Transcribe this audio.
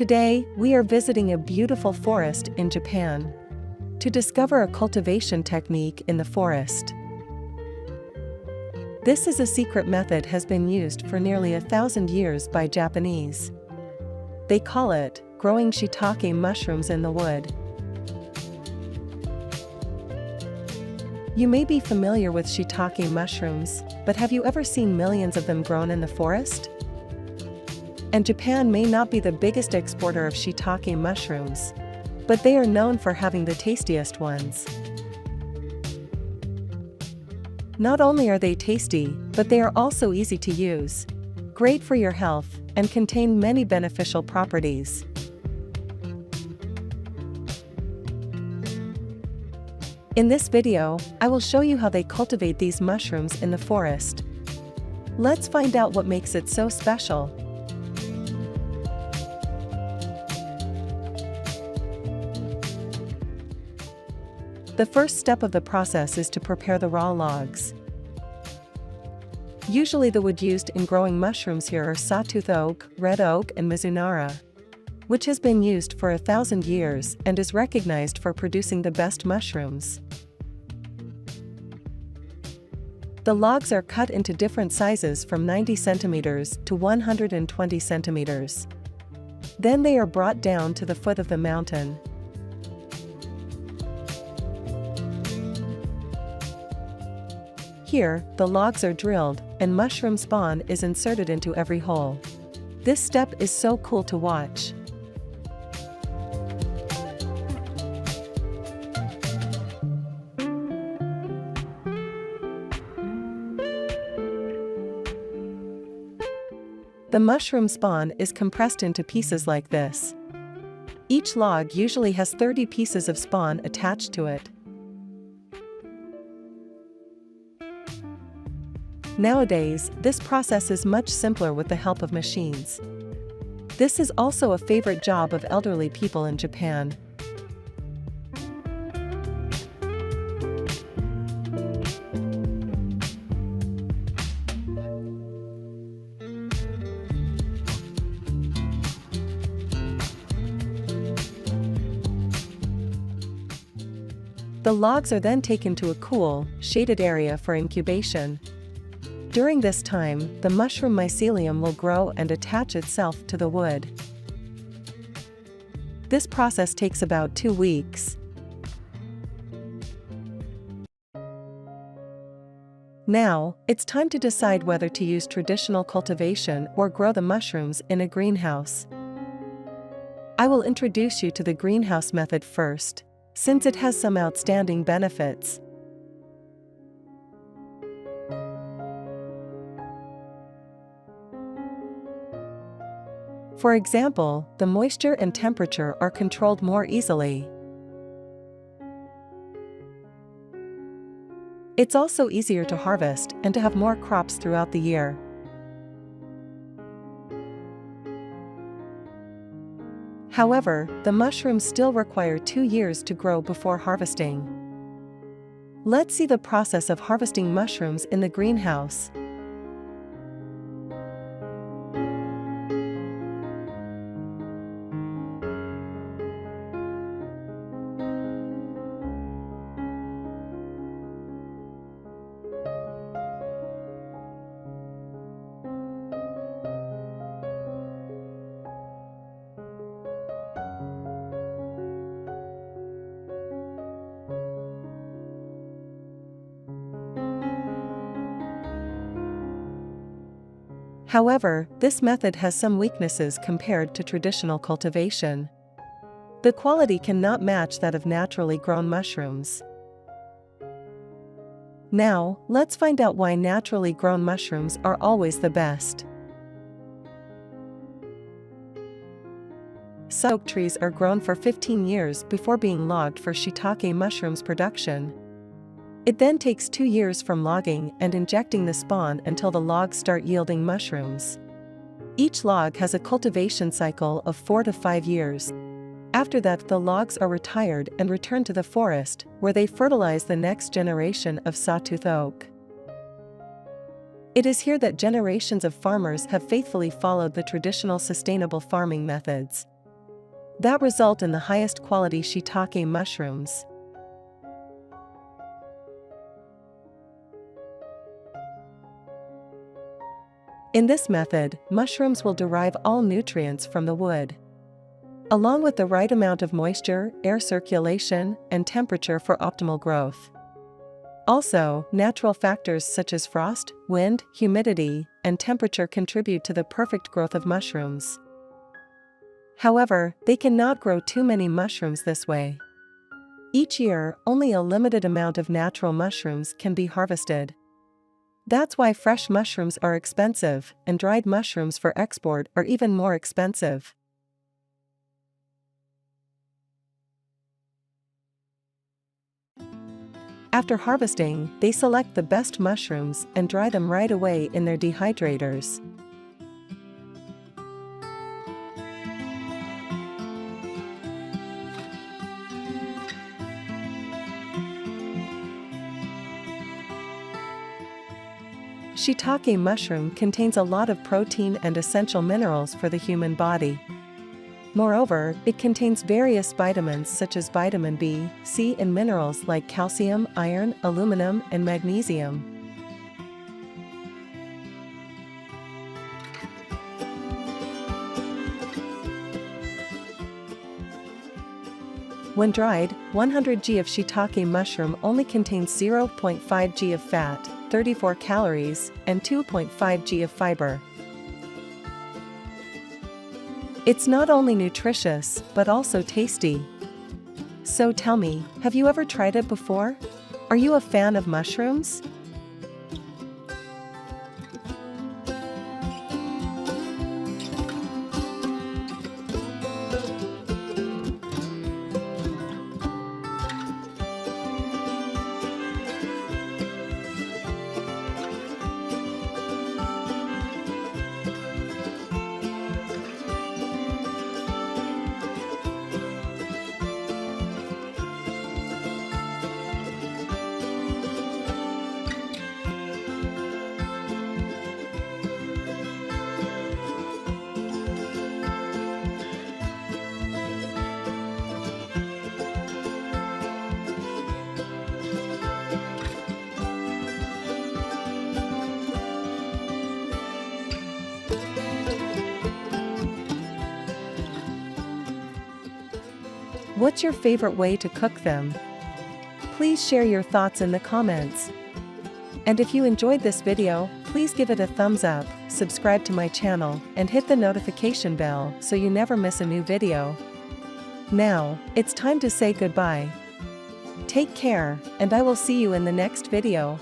Today, we are visiting a beautiful forest in Japan to discover a cultivation technique in the forest. This is a secret method has been used for nearly 1,000 years by Japanese. They call it growing shiitake mushrooms in the wood. You may be familiar with shiitake mushrooms, but have you ever seen millions of them grown in the forest? And Japan may not be the biggest exporter of shiitake mushrooms, but they are known for having the tastiest ones. Not only are they tasty, but they are also easy to use, great for your health, and contain many beneficial properties. In this video, I will show you how they cultivate these mushrooms in the forest. Let's find out what makes it so special. The first step of the process is to prepare the raw logs. Usually the wood used in growing mushrooms here are sawtooth oak, red oak and Mizunara, which has been used for 1,000 years and is recognized for producing the best mushrooms. The logs are cut into different sizes from 90 centimeters to 120 centimeters. Then they are brought down to the foot of the mountain. Here, the logs are drilled, and mushroom spawn is inserted into every hole. This step is so cool to watch. The mushroom spawn is compressed into pieces like this. Each log usually has 30 pieces of spawn attached to it. Nowadays, this process is much simpler with the help of machines. This is also a favorite job of elderly people in Japan. The logs are then taken to a cool, shaded area for incubation. During this time, the mushroom mycelium will grow and attach itself to the wood. This process takes about 2 weeks. Now, it's time to decide whether to use traditional cultivation or grow the mushrooms in a greenhouse. I will introduce you to the greenhouse method first, since it has some outstanding benefits. For example, the moisture and temperature are controlled more easily. It's also easier to harvest and to have more crops throughout the year. However, the mushrooms still require 2 years to grow before harvesting. Let's see the process of harvesting mushrooms in the greenhouse. However, this method has some weaknesses compared to traditional cultivation. The quality cannot match that of naturally grown mushrooms. Now, let's find out why naturally grown mushrooms are always the best. Some oak trees are grown for 15 years before being logged for shiitake mushrooms production. It then takes 2 years from logging and injecting the spawn until the logs start yielding mushrooms. Each log has a cultivation cycle of 4 to 5 years. After that, the logs are retired and returned to the forest, where they fertilize the next generation of sawtooth oak. It is here that generations of farmers have faithfully followed the traditional sustainable farming methods. that result in the highest quality shiitake mushrooms. In this method, mushrooms will derive all nutrients from the wood, along with the right amount of moisture, air circulation, and temperature for optimal growth. Also, natural factors such as frost, wind, humidity, and temperature contribute to the perfect growth of mushrooms. However, they cannot grow too many mushrooms this way. Each year, only a limited amount of natural mushrooms can be harvested. That's why fresh mushrooms are expensive, and dried mushrooms for export are even more expensive. After harvesting, they select the best mushrooms and dry them right away in their dehydrators. Shiitake mushroom contains a lot of protein and essential minerals for the human body. Moreover, it contains various vitamins such as vitamin B, C, and minerals like calcium, iron, aluminum, and magnesium. When dried, 100 g of shiitake mushroom only contains 0.5 g of fat, 34 calories, and 2.5 g of fiber. It's not only nutritious, but also tasty. So tell me, have you ever tried it before? Are you a fan of mushrooms? What's your favorite way to cook them? Please share your thoughts in the comments. And if you enjoyed this video, please give it a thumbs up, subscribe to my channel, and hit the notification bell so you never miss a new video. Now, it's time to say goodbye. Take care, and I will see you in the next video.